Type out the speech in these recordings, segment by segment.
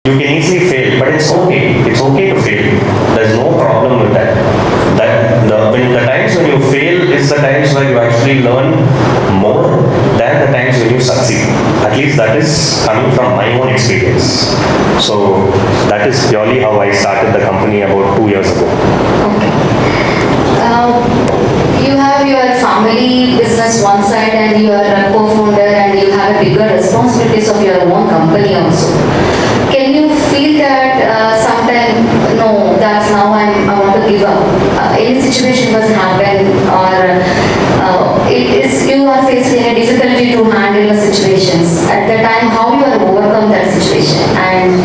You can easily fail, but it's okay. It's okay to fail. There's no problem with that. When the times when you fail is the times where you actually learn more than the times when you succeed. At least that is coming from my own experience. So that is purely how I started the company about 2 years ago. Okay. You have your family business one side and you are a co-founder and you have a bigger responsibilities of your own company also. Can you feel that sometime, no, that's now I want to give up? Any situation was happen or you are facing a difficulty to handle the situations. At the time, how you are overcome that situation and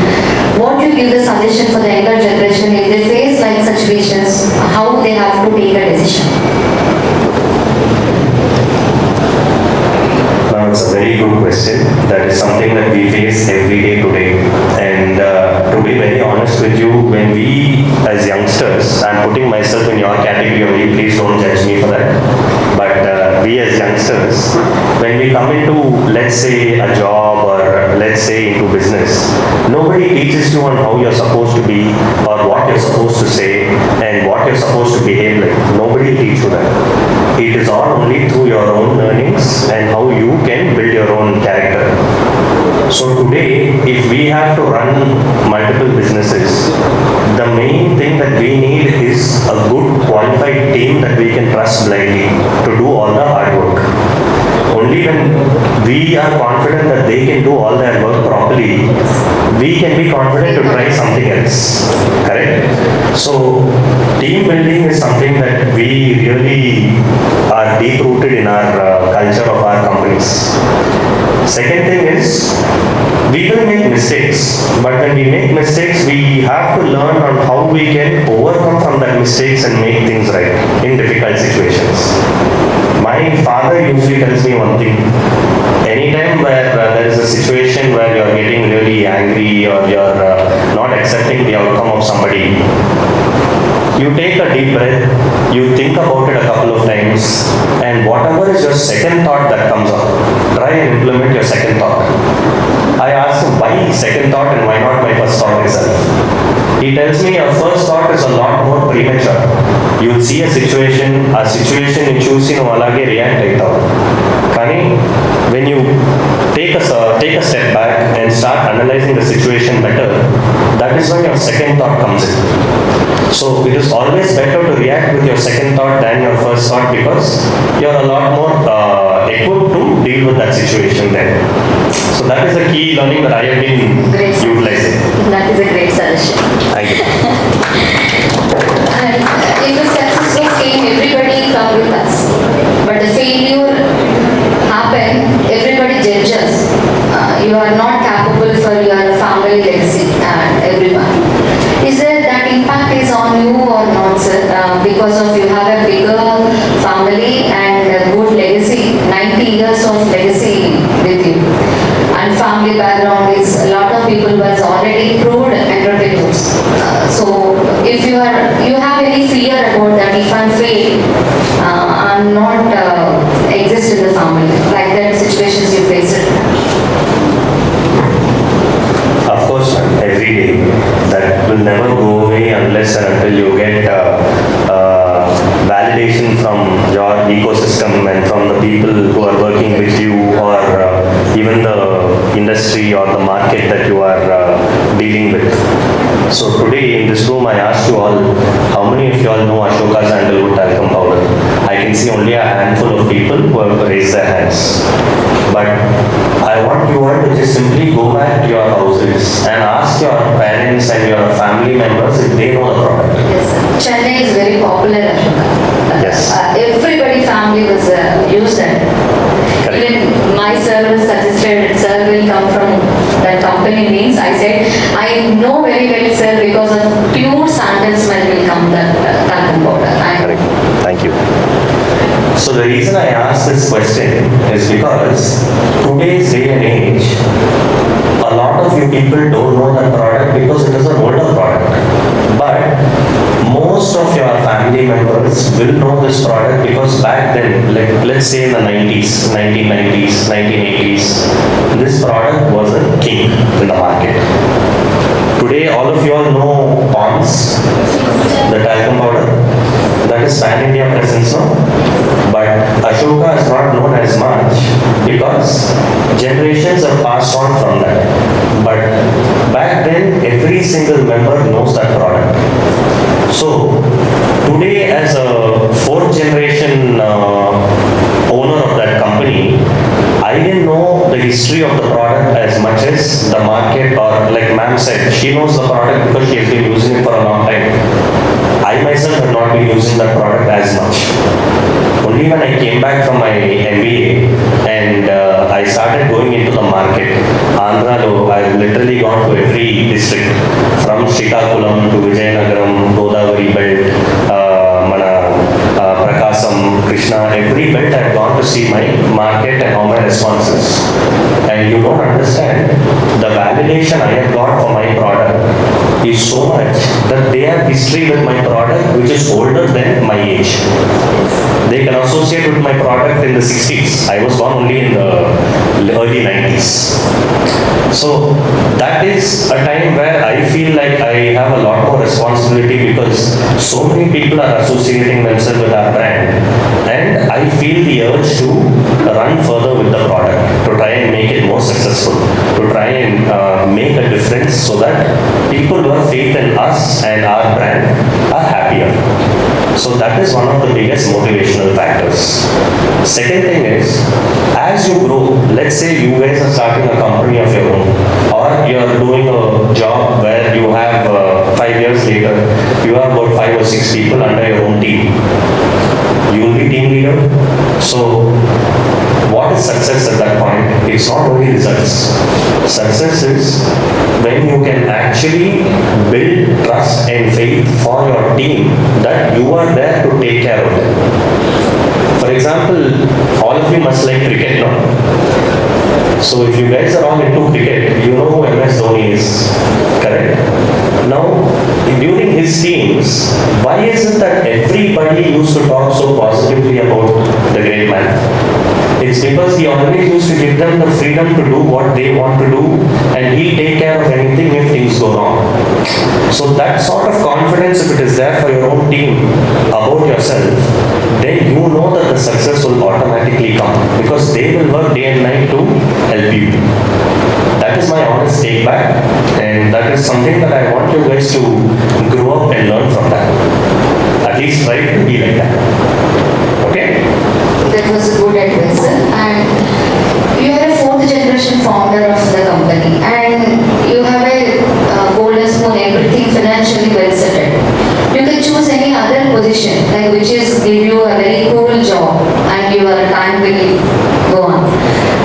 what you give the suggestion for the younger generation if they face like situations, how they have to take a decision? Now, it's a very good question. That is something that we face every day today. And to be very honest with you, when we as youngsters, I'm putting myself in your category only, please don't judge me for that. But we as youngsters, when we come into, let's say, a job or let's say into business, nobody teaches you on how you're supposed to be or what you're supposed to say and what you're supposed to behave like. Nobody teaches you that. It is all only through your own learnings and how you can build your own character. So today, if we have to run multiple businesses, the main thing that we need is a good qualified team that we can trust blindly to do all the hard work. Only when we are confident that they can do all their work properly, we can be confident to try something else. Correct? So, team building is something that we really are deep rooted in our culture of our companies. Second thing is, we will make mistakes, but when we make mistakes, we have to learn on how we can overcome from that mistakes and make things right in difficult situations. My father usually tells me one thing. Anytime where there is a situation where you are getting really angry or you are not accepting the outcome of somebody, you take a deep breath, you think about it a couple of times, and whatever is your second thought that comes up, try and implement your second thought. I asked him why second thought and why not my first thought itself. He tells me your first thought is a lot more premature. You will see a situation you choose in alage react aitava. Kani, when you take a step back and start analyzing the situation better, that is when your second thought comes in. So it is always better to react with your second thought than your first thought because you are a lot more equipped to deal with that situation then. So that is the key learning that I have been utilizing. That is a great suggestion. Thank you. And in the successful game, everybody come with us. But the failure happen, everybody judges. You are not capable for your family legacy and everyone. Is there that impact is on you or not, sir? Because of you have a bigger family and a good legacy, 90 years of legacy with you. And family background is a lot of people was already proved entrepreneurs. So if you have any fear about that, if I'm failed, I'm not exist in the family, like that situations you face it. Of course, every day. That will never go away unless and until you get validation from your ecosystem and from the people who are working with you or even the industry or the market that you are dealing with. So today in this room I asked you all, how many of you all know Asoka Talcum powder? I can see only a handful of people who have raised their hands. But I want you all to just simply go back to your houses and ask your parents and your family members if they know the product. Yes, sir. Chennai is very popular. Yes. Everybody family was used it. Even my sir was suggested, sir will come from that company means. I said, I know very well, sir, because of pure sandal smell will come that talcum powder. Correct. Thank you. So the reason I asked this question is because today's day and age, a lot of you people don't know that product because it is an older product. But most of your family members will know this product because back then, like let's say in the 90s, 1990s, 1980s, this product was a king in the market. Today, all of you all know Pond's, the talcum powder. That is pan-India presence now. But Asoka is not known as much because generations are passed on from that. But back then, every single member knows that product. So, today as a fourth generation owner of that company, I didn't know the history of the product as much as the market, or like ma'am said, she knows the product because she has been using it for a long time. I myself have not been using that product as much. Only when I came back from my MBA and I started going into the market, Andhra, I've literally gone to every district from Srikakulam to Vijayanagaram, Godavari belt, Prakasam, Krishna, every belt I've gone to see my market and how my response is. And you don't understand the validation I have got for my product is so much that they have history with my product which is older than my age. They can associate with my product in the 60s. I was born only in the early 90s. So that is a time where I feel like I have a lot more responsibility because so many people are associating themselves with our brand, and I feel the urge to run further with the product, to try and make it more successful, to try and make a difference so that people who have faith in us and our brand are happier. So that is one of the biggest motivational factors. Second thing is, as you grow, let's say you guys are starting a company of your own, or you are doing a job where you have 5 years later, you have about 5 or 6 people under your own team. You will be team leader. So what is success at that point? It's not only results. Success is when you can actually build trust and faith for your team that you are there to take care of them. For example, all of you must like cricket now. So if you guys are all into cricket, you know who MS Dhoni is, correct? Now, during his teams, why is it that everybody used to talk so positively about the great man? It's because he always used to give them the freedom to do what they want to do, and he'll take care of anything if things go wrong. So that sort of confidence, if it is there for your own team about yourself, then you know that the success will automatically come because they will work day and night to help you. That is my honest take back, and that is something that I want you guys to grow up and learn from that. At least try to be like that. Okay? That was a good advice, sir. And you are a fourth generation founder of the company, and you have a golden spoon, everything financially well settled. You can choose any other position, like which is give you a very cool job, and your time will go on.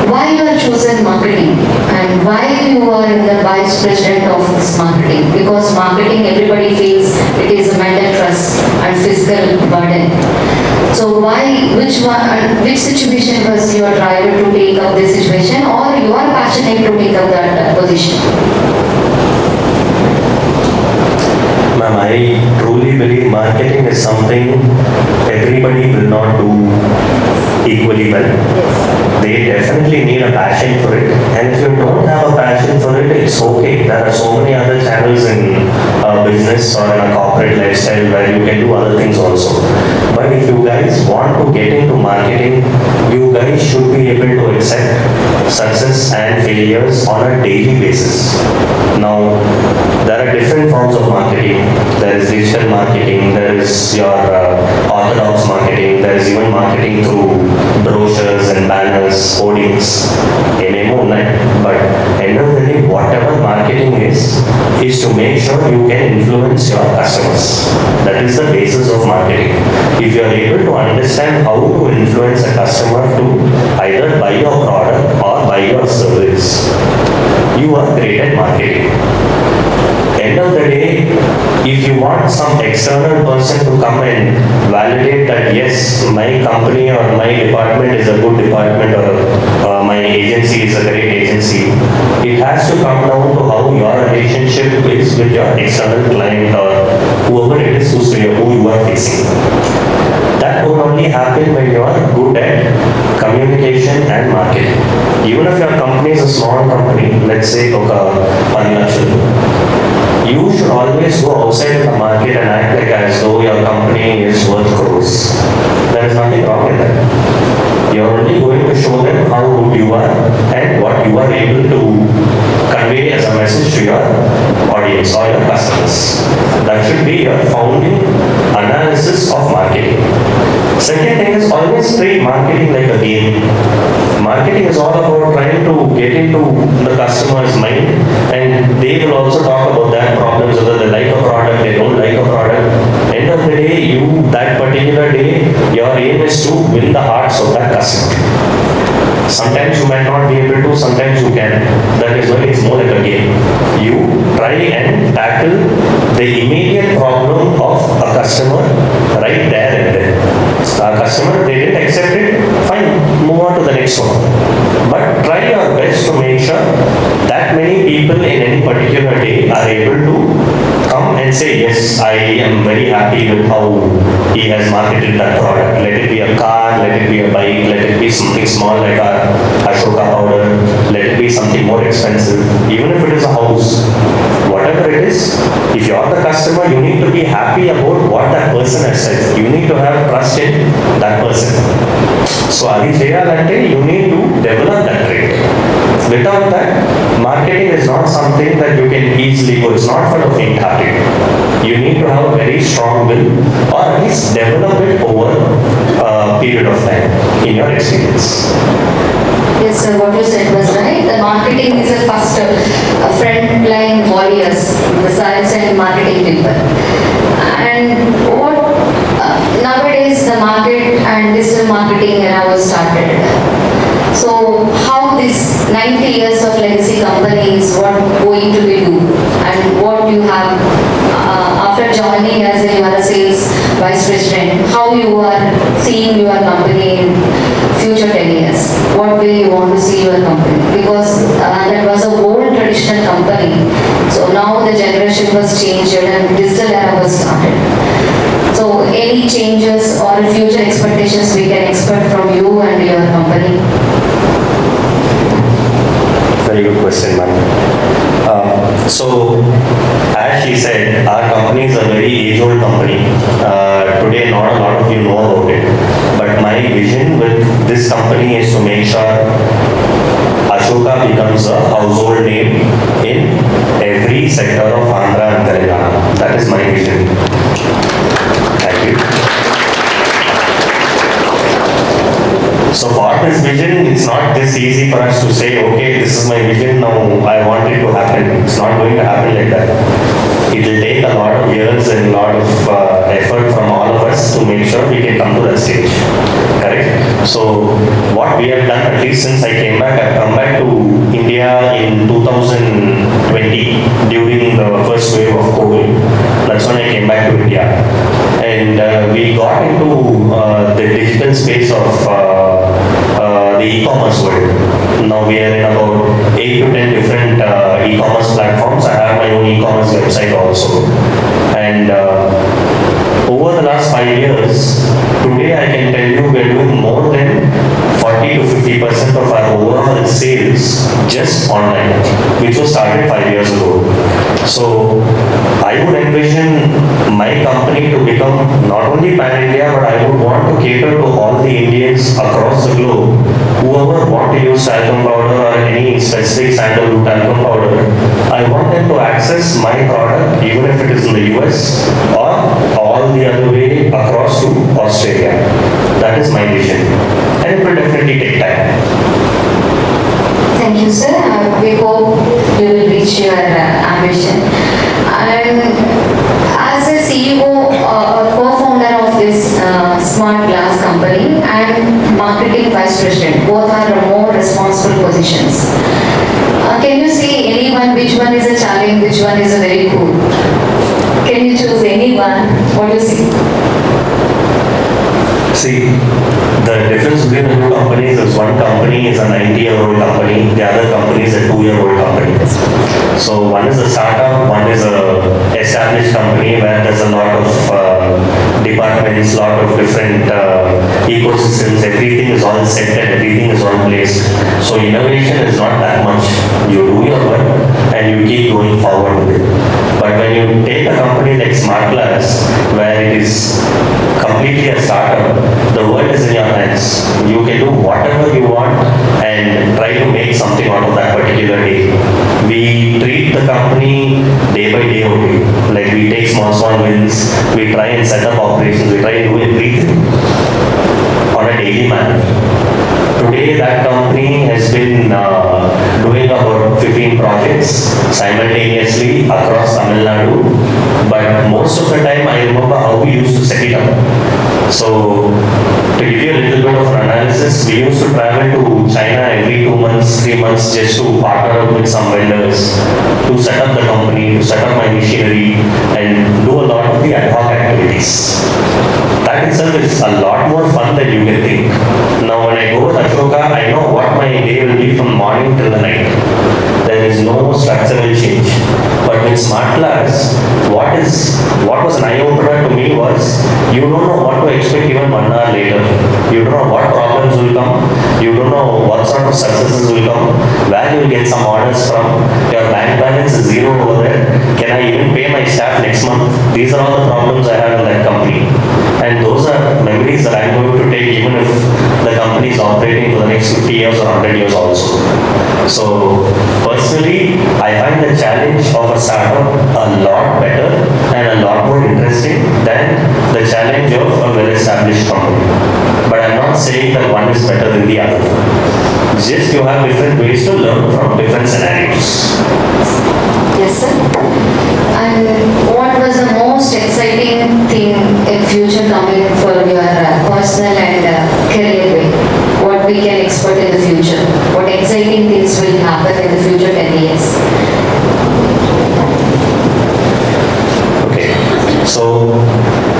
Why you are chosen marketing, and why you are in the vice president of this marketing? Because marketing, everybody feels it is a mental trust and physical burden. So why, which situation was your driver to take up this situation, or you are passionate to take up that position? Ma'am, I truly believe marketing is something everybody will not do equally well. They definitely need a passion for it, and if you don't have a passion for it, it's okay. There are so many other channels in business or in a corporate lifestyle where you can do other things also. But if you guys want to get into marketing, you guys should be able to accept success and failures on a daily basis. Now, there are different forms of marketing. There is digital marketing, there is your orthodox marketing, there is even marketing through brochures and banners, hoardings, but end of the day, whatever marketing is to make sure you can influence your customers. That is the basis of marketing. If you are able to understand how to influence a customer to either buy your product or buy your service, you are great at marketing. End of the day, if you want some external person to come and validate that yes, my company or my department is a good department, or my agency is a great agency, it has to come down to how your relationship is with your external client or whoever it is who you are facing. That will only happen when you are good at communication and marketing. Even if your company is a small company, let's say 10 lakhs, You should always go outside in the market and act like as though your company is worth crores. There is nothing wrong in that. You are only going to show them how good you are and what you are able to convey as a message to your audience or your customers. That should be your founding analysis of marketing. Second thing is always treat marketing like a game. Marketing is all about trying to get into the customer's mind, and they will also talk about their problems, whether they like a product, they don't like a product. End of the day, you, that particular day, your aim is to win the hearts of that customer. Sometimes you might not be able to, sometimes you can. That is why it's more like a game. You try and tackle the immediate problem of a customer right there and then. A customer, they didn't accept it, fine, move on to the next one. But try your best to make sure that many people in any particular day are able to come and say, yes, I am very happy with how he has marketed that product. Let it be a car, let it be a bike, let it be something small like our Asoka powder, let it be something more expensive, even if it is a house. Whatever it is, if you are the customer, you need to be happy about what that person has said. You need to have trust in that person. So, Adi Cheyalante, you need to develop that trait. Without that, marketing is not something that you can easily go. It's not for the faint-hearted. You need to have a very strong will, or at least develop it over a period of time in your experience. Yes, sir, what you said was right. The marketing is a first frontline warriors, the sales and marketing people. And what nowadays the market and digital marketing era was started. So how this 90 years of legacy company is what going to be do, and what you have after joining as a, you are a sales vice president, how you are seeing your company in future 10 years, what way you want to see your company, because that was a old traditional company, so now the generation was changed and digital era was started. So any changes or future expectations we can expect from you and your company? Very good question, ma'am. So, as she said, our company is a very age-old company. Today, not a lot of you know about it. But my vision with this company is to make sure Asoka becomes a household name in every sector of Andhra and Telangana. That is my vision. Thank you. So for this vision, it's not this easy for us to say, okay, this is my vision, now I want it to happen. It's not going to happen like that. It will take a lot of years and a lot of effort from all of us to make sure we can come to that stage. Correct? So what we have done, at least since I came back, I've come back to India in 2020 during the first wave of COVID. That's when I came back to India. And we got into the digital space of the e-commerce world. Now we are in about 8 to 10 different e-commerce platforms. I have my own e-commerce website also. And over the last 5 years, today I can tell you we're doing more than 40 to 50% of our overall sales just online, which was started 5 years ago. So I would envision my company to become not only pan-India, but I would want to cater to all the Indians across the globe. Whoever want to use talcum powder or any specific sandalwood talcum powder, I want them to access my product even if it is in the US or all the other way across to Australia. That is my vision. And it will definitely take time. Thank you, sir. We hope you will reach your ambition. And as a CEO or co-founder of this smart glass company and marketing vice president, both are more responsible positions. Can you say anyone, which one is a challenge, which one is a very cool? Can you choose anyone? What do you see? See, the difference between the two companies is one company is a 90-year-old company, the other company is a 2-year-old company. So one is a startup, one is a established company where there's a lot of departments, lot of different ecosystems, everything is all set and everything is all placed. So innovation is not that much. You do your work and you keep going forward with it. But But when you take a company like Smart Glass, where it is completely a startup, the world is in your hands. You can do whatever you want and try to make something out of that particular day. We treat the company day by day only. Like we take small wins, we try and set up operations, we try and do everything on a daily manner. Today, that company has been doing about 15 projects simultaneously across Tamilnadu. But most of the time, I remember how we used to set it up. So, to give you a little bit of an analysis, we used to travel to China every 2 months, 3 months just to partner up with some vendors to set up the company, to set up my machinery, and do a lot of the ad hoc activities. That itself is a lot more fun than you can think. Now, when I go with Asoka, I know what my day will be from morning till the night. There is no structural change. But with Smart Glass, what was an eye-opener to me was you don't know what to expect even 1 hour later. You don't know what problems will come. You don't know what sort of successes will come. Where you will get some orders from. Your bank balance is zero over there. Can I even pay my staff next month? These are all the problems I have in that company. And those are memories that I'm going to take even if the company is operating for the next 50 years or 100 years also. So, personally, I find the challenge of a startup a lot better and a lot more interesting than the challenge of a well-established company. But I'm not saying that one is better than the other. Just you have different ways to learn from different scenarios. Yes, sir. And what was the most exciting thing in future coming for your personal and career way? What we can expect in the future? What exciting things will happen in the future 10 years? Okay, so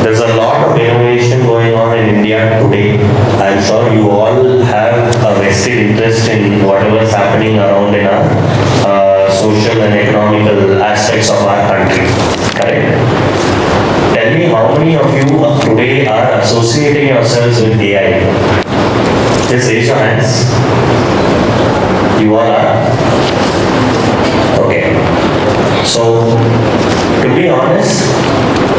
there's a lot of innovation going on in India today. I'm sure you all have a vested interest in whatever is happening around in our social and economical aspects of our country. Correct? Tell me how many of you today are associating yourselves with AI? Just raise your hands. You all are? Okay. So, to be honest,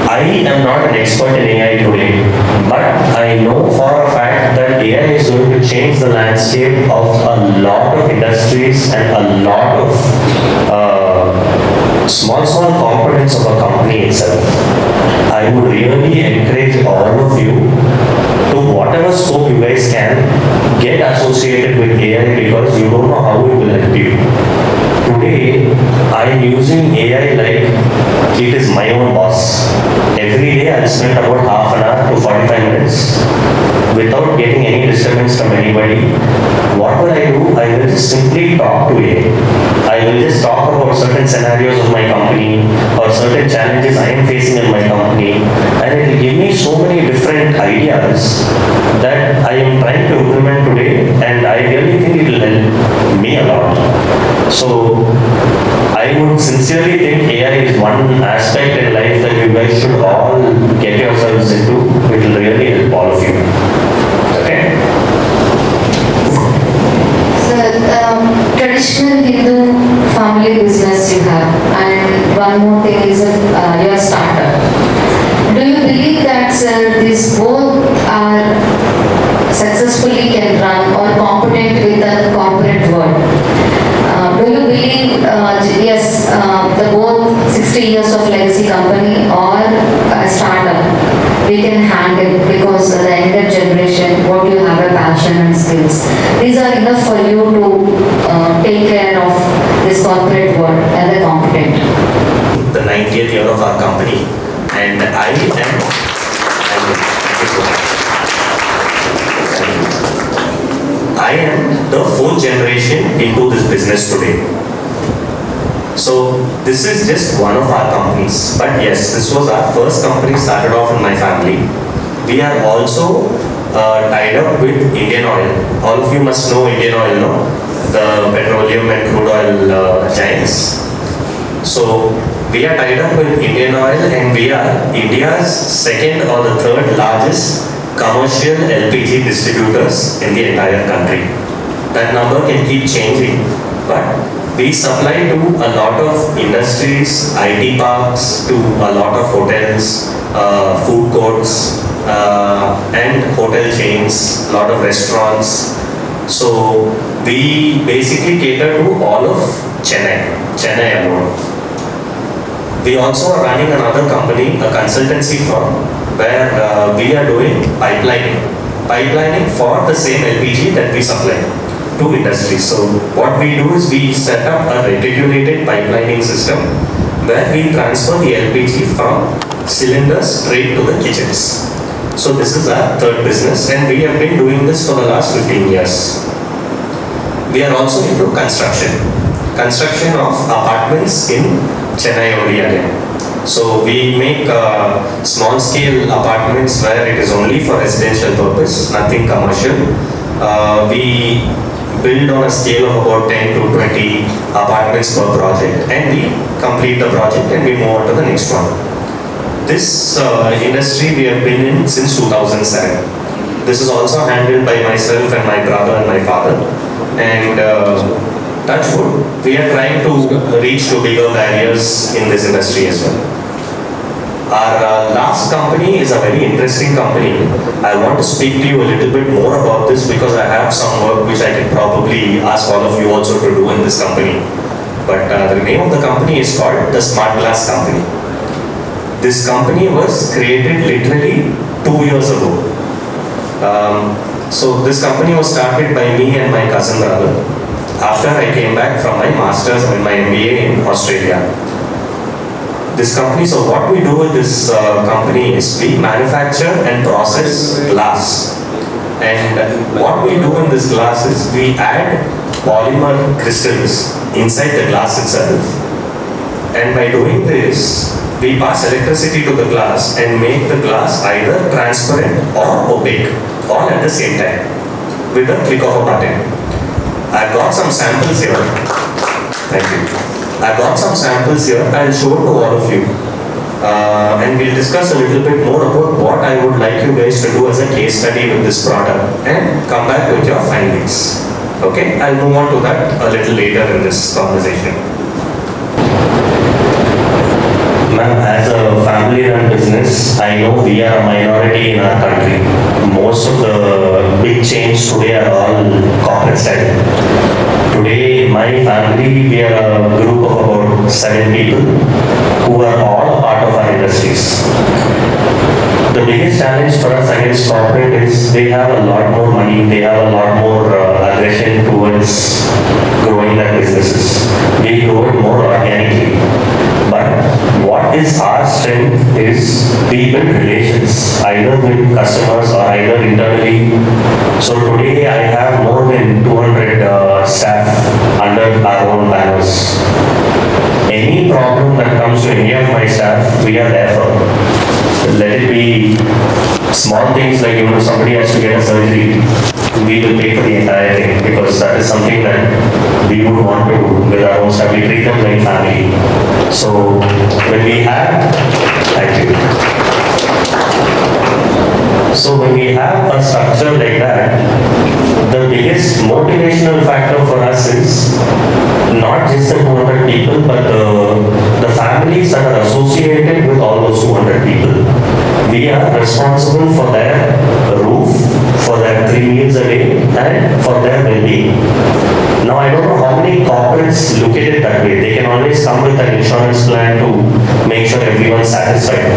I am not an expert in AI today, but I know for a fact that AI is going to change the landscape of a lot of industries and a lot of small components of a company itself. I would really encourage all of you to whatever scope you guys can get associated with AI because you don't know how it will help you. Today, I am using AI like it is my own boss. Every day I'll spend about half an hour to 45 minutes without getting any disturbance from anybody. What will I do? I will just simply talk to AI. I will just talk about certain scenarios of my company or certain challenges I am facing in my company, and it will give me so many different ideas that I am trying to implement today, and I really think it will help me a lot. So I would sincerely think AI is one aspect in life that you guys should all get yourselves into. It will really help all of you. Okay? Traditional Hindu family business you have, and one more thing is your startup. Do you believe that these both are successfully can run or competent with the corporate world? Do you believe, yes, the both 60 years of legacy company or a startup, we can handle because the younger generation, what you have a passion and skills. These are enough for you to take care of this corporate world as a competent. The 90th year of our company, and I am the fourth generation into this business today. So this is just one of our companies. But yes, this was our first company started off in my family. We are also tied up with Indian Oil. All of you must know Indian Oil, no? The petroleum and crude oil giants. So we are tied up with Indian Oil, and we are India's second or the third largest commercial LPG distributors in the entire country. That number can keep changing, but We supply to a lot of industries, IT parks, to a lot of hotels, food courts, and hotel chains, a lot of restaurants. So we basically cater to all of Chennai alone. We also are running another company, a consultancy firm, where we are doing pipelining for the same LPG that we supply to industries. So what we do is we set up a reticulated pipelining system where we transfer the LPG from cylinders straight to the kitchens. So this is our third business, and we have been doing this for the last 15 years. We are also into construction of apartments in Chennai only again. So we make small scale apartments where it is only for residential purpose, nothing commercial. We build on a scale of about 10 to 20 apartments per project, and we complete the project and we move on to the next one. This industry we have been in since 2007. This is also handled by myself and my brother and my father. And touch wood, we are trying to reach to bigger barriers in this industry as well. Our last company is a very interesting company. I want to speak to you a little bit more about this because I have some work which I can probably ask all of you also to do in this company. But the name of the company is called the Smart Glass Company. This company was created literally 2 years ago. So this company was started by me and my cousin brother after I came back from my master's and my MBA in Australia. This company, so what we do with this company is we manufacture and process glass. And what we do in this glass is we add polymer crystals inside the glass itself. And by doing this, we pass electricity to the glass and make the glass either transparent or opaque, all at the same time, with a click of a button. I've got some samples here. Thank you. I've got some samples here. I'll show to all of you. And we'll discuss a little bit more about what I would like you guys to do as a case study with this product and come back with your findings. Okay? I'll move on to that a little later in this conversation. Ma'am, as a family-run business, I know we are a minority in our country. Most of the big chains today are all corporate style. Today, my family, we are a group of about 7 people who are all a part of our industries. The biggest challenge for us against corporate is they have a lot more money, they have a lot more aggression towards growing their businesses. We grow it more organically. But what is our strength is we build relations, either with customers or either internally. So today I have more than 200 staff under our own banners. Any problem that comes to any of my staff, we are there for. Let it be small things like, somebody has to get a surgery, we will pay for the entire thing because that is something that we would want to do with our own staff. We treat them like family. So when we have, thank you. So when we have a structure like that, the biggest motivational factor for us is not just the 200 people, but the families that are associated with all those 200 people. We are responsible for their roof, for their 3 meals a day, and for their well-being. Now, I don't know how many corporates look at it that way. They can always come with an insurance plan to make sure everyone's satisfied.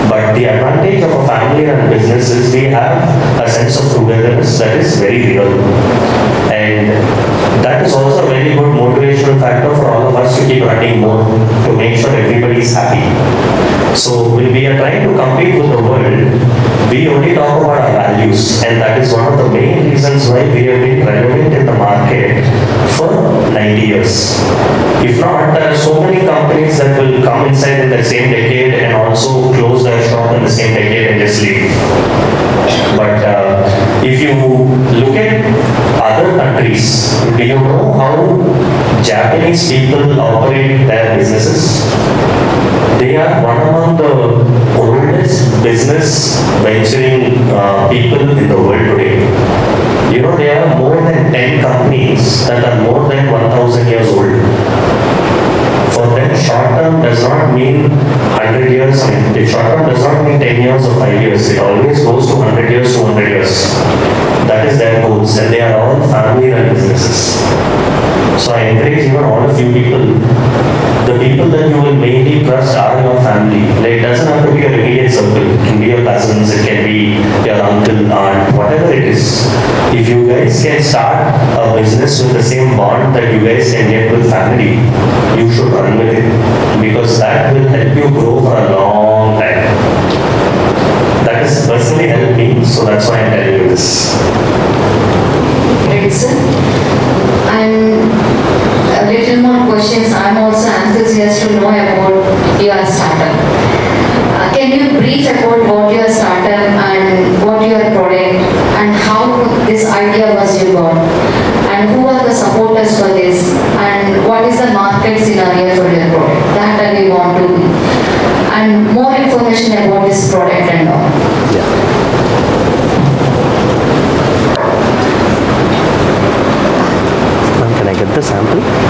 But the advantage of a family-run business is we have a sense of togetherness that is very real. And that is also a very good motivational factor for all of us to keep running more, to make sure everybody is happy. So when we are trying to compete with the world, we only talk about our values, and that is one of the main reasons why we have been relevant in the market for 90 years. If not, there are so many companies that will come inside in the same decade and also close their shop in the same decade and just leave. But if you look at other countries, do you know how Japanese people operate their businesses? They are one among the oldest business venturing people in the world today. There are more than 10 companies that are more than 1,000 years old. not mean 100 years. I mean, the short term does not mean 10 years or 5 years. It always goes to 100 years, 200 years. That is their goals, and they are all family-run businesses. So I encourage even all of you people, the people that you will mainly trust are your family. Like, it doesn't have to be your immediate circle. It can be your cousins, it can be your uncle, aunt, whatever it is. If you guys can start a business with the same bond that you guys can get with family, you should run with it, because that will help you grow for a long time. That has personally helped me, so that's why I'm telling you this. Great, sir. And a little more questions. I'm also enthusiastic to know about your startup. Can you brief about what your startup and what your product and how this idea was you got? And who are the supporters for this? And what is the market scenario for your product? That I will want to. And more information about this product